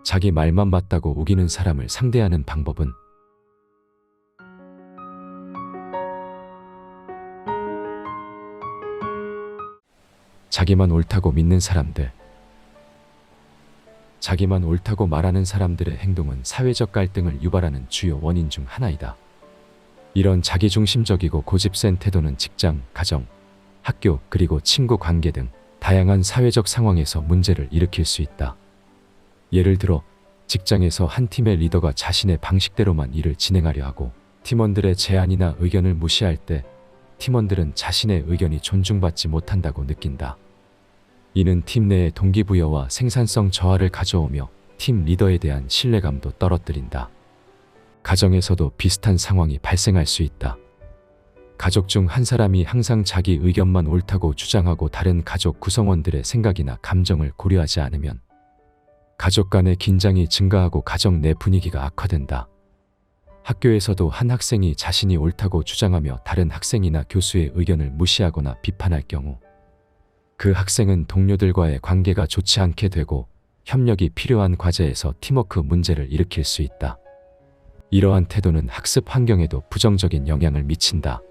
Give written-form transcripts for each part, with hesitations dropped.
자기 말만 맞다고 우기는 사람을 상대하는 방법은 자기만 옳다고 믿는 사람들. 자기만 옳다고 말하는 사람들의 행동은 사회적 갈등을 유발하는 주요 원인 중 하나이다. 이런 자기중심적이고 고집센 태도는 직장, 가정, 학교, 그리고 친구 관계 등 다양한 사회적 상황에서 문제를 일으킬 수 있다. 예를 들어 직장에서 한 팀의 리더가 자신의 방식대로만 일을 진행하려 하고 팀원들의 제안이나 의견을 무시할 때 팀원들은 자신의 의견이 존중받지 못한다고 느낀다. 이는 팀 내의 동기부여와 생산성 저하를 가져오며 팀 리더에 대한 신뢰감도 떨어뜨린다. 가정에서도 비슷한 상황이 발생할 수 있다. 가족 중 한 사람이 항상 자기 의견만 옳다고 주장하고 다른 가족 구성원들의 생각이나 감정을 고려하지 않으면 가족 간의 긴장이 증가하고 가정 내 분위기가 악화된다. 학교에서도 한 학생이 자신이 옳다고 주장하며 다른 학생이나 교수의 의견을 무시하거나 비판할 경우 그 학생은 동료들과의 관계가 좋지 않게 되고 협력이 필요한 과제에서 팀워크 문제를 일으킬 수 있다. 이러한 태도는 학습 환경에도 부정적인 영향을 미친다.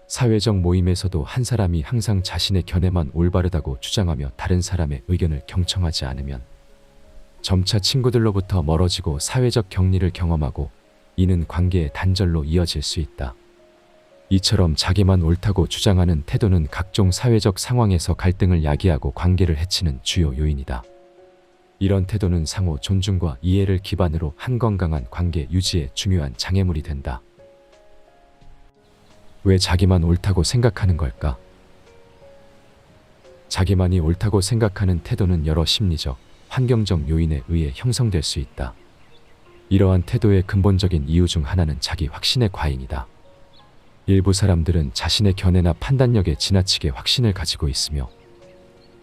사회적 모임에서도 한 사람이 항상 자신의 견해만 올바르다고 주장하며 다른 사람의 의견을 경청하지 않으면 점차 친구들로부터 멀어지고 사회적 격리를 경험하고 이는 관계의 단절로 이어질 수 있다. 이처럼 자기만 옳다고 주장하는 태도는 각종 사회적 상황에서 갈등을 야기하고 관계를 해치는 주요 요인이다. 이런 태도는 상호 존중과 이해를 기반으로 한 건강한 관계 유지에 중요한 장애물이 된다. 왜 자기만 옳다고 생각하는 걸까? 자기만이 옳다고 생각하는 태도는 여러 심리적, 환경적 요인에 의해 형성될 수 있다. 이러한 태도의 근본적인 이유 중 하나는 자기 확신의 과잉이다. 일부 사람들은 자신의 견해나 판단력에 지나치게 확신을 가지고 있으며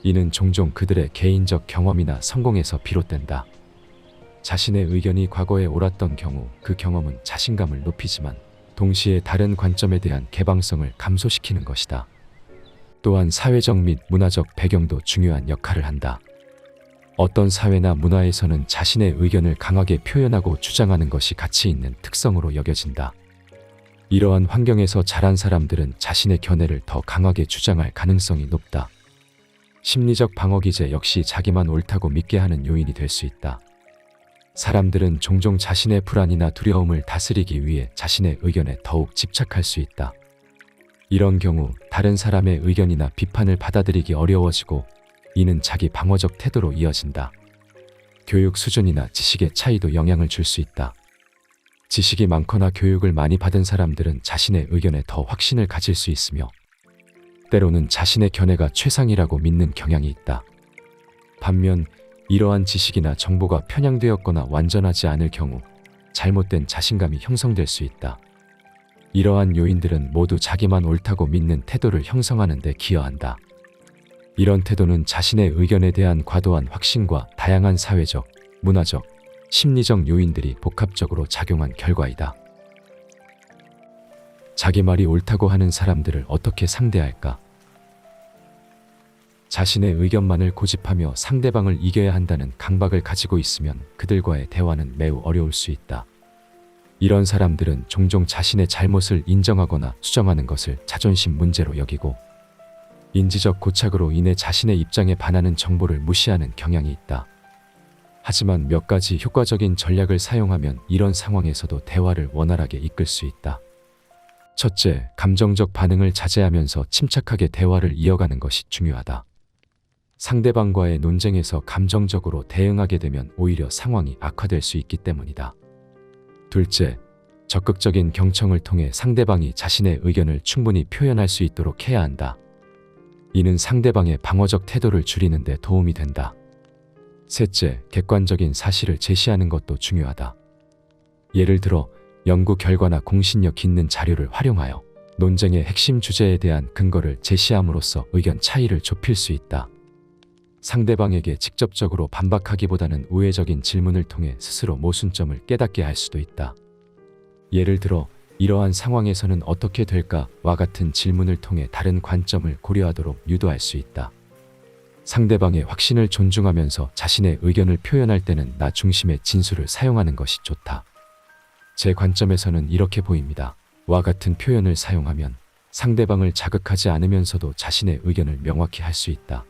이는 종종 그들의 개인적 경험이나 성공에서 비롯된다. 자신의 의견이 과거에 옳았던 경우 그 경험은 자신감을 높이지만 동시에 다른 관점에 대한 개방성을 감소시키는 것이다. 또한 사회적 및 문화적 배경도 중요한 역할을 한다. 어떤 사회나 문화에서는 자신의 의견을 강하게 표현하고 주장하는 것이 가치 있는 특성으로 여겨진다. 이러한 환경에서 자란 사람들은 자신의 견해를 더 강하게 주장할 가능성이 높다. 심리적 방어 기제 역시 자기만 옳다고 믿게 하는 요인이 될 수 있다. 사람들은 종종 자신의 불안이나 두려움을 다스리기 위해 자신의 의견에 더욱 집착할 수 있다. 이런 경우 다른 사람의 의견이나 비판을 받아들이기 어려워지고 이는 자기 방어적 태도로 이어진다. 교육 수준이나 지식의 차이도 영향을 줄 수 있다. 지식이 많거나 교육을 많이 받은 사람들은 자신의 의견에 더 확신을 가질 수 있으며 때로는 자신의 견해가 최상이라고 믿는 경향이 있다. 반면 이러한 지식이나 정보가 편향되었거나 완전하지 않을 경우 잘못된 자신감이 형성될 수 있다. 이러한 요인들은 모두 자기만 옳다고 믿는 태도를 형성하는 데 기여한다. 이런 태도는 자신의 의견에 대한 과도한 확신과 다양한 사회적, 문화적, 심리적 요인들이 복합적으로 작용한 결과이다. 자기 말이 옳다고 하는 사람들을 어떻게 상대할까? 자신의 의견만을 고집하며 상대방을 이겨야 한다는 강박을 가지고 있으면 그들과의 대화는 매우 어려울 수 있다. 이런 사람들은 종종 자신의 잘못을 인정하거나 수정하는 것을 자존심 문제로 여기고 인지적 고착으로 인해 자신의 입장에 반하는 정보를 무시하는 경향이 있다. 하지만 몇 가지 효과적인 전략을 사용하면 이런 상황에서도 대화를 원활하게 이끌 수 있다. 첫째, 감정적 반응을 자제하면서 침착하게 대화를 이어가는 것이 중요하다. 상대방과의 논쟁에서 감정적으로 대응하게 되면 오히려 상황이 악화될 수 있기 때문이다. 둘째, 적극적인 경청을 통해 상대방이 자신의 의견을 충분히 표현할 수 있도록 해야 한다. 이는 상대방의 방어적 태도를 줄이는 데 도움이 된다. 셋째, 객관적인 사실을 제시하는 것도 중요하다. 예를 들어 연구 결과나 공신력 있는 자료를 활용하여 논쟁의 핵심 주제에 대한 근거를 제시함으로써 의견 차이를 좁힐 수 있다. 상대방에게 직접적으로 반박하기보다는 우회적인 질문을 통해 스스로 모순점을 깨닫게 할 수도 있다. 예를 들어 이러한 상황에서는 어떻게 될까와 같은 질문을 통해 다른 관점을 고려하도록 유도할 수 있다. 상대방의 확신을 존중하면서 자신의 의견을 표현할 때는 나 중심의 진술을 사용하는 것이 좋다. 제 관점에서는 이렇게 보입니다. 와 같은 표현을 사용하면 상대방을 자극하지 않으면서도 자신의 의견을 명확히 할 수 있다.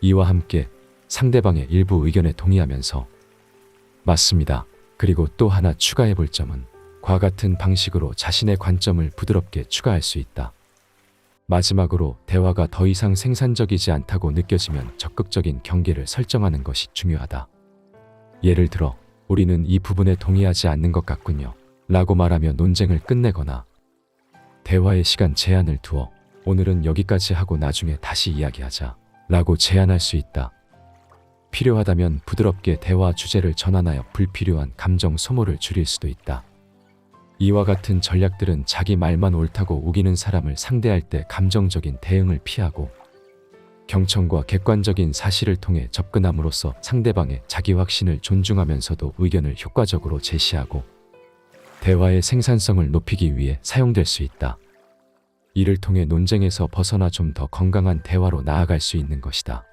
이와 함께 상대방의 일부 의견에 동의하면서 맞습니다. 그리고 또 하나 추가해 볼 점은 과 같은 방식으로 자신의 관점을 부드럽게 추가할 수 있다. 마지막으로 대화가 더 이상 생산적이지 않다고 느껴지면 적극적인 경계를 설정하는 것이 중요하다. 예를 들어, 우리는 이 부분에 동의하지 않는 것 같군요. 라고 말하며 논쟁을 끝내거나 대화의 시간 제한을 두어 오늘은 여기까지 하고 나중에 다시 이야기하자 라고 제안할 수 있다. 필요하다면 부드럽게 대화 주제를 전환하여 불필요한 감정 소모를 줄일 수도 있다. 이와 같은 전략들은 자기 말만 옳다고 우기는 사람을 상대할 때 감정적인 대응을 피하고 경청과 객관적인 사실을 통해 접근함으로써 상대방의 자기 확신을 존중하면서도 의견을 효과적으로 제시하고 대화의 생산성을 높이기 위해 사용될 수 있다. 이를 통해 논쟁에서 벗어나 좀 더 건강한 대화로 나아갈 수 있는 것이다.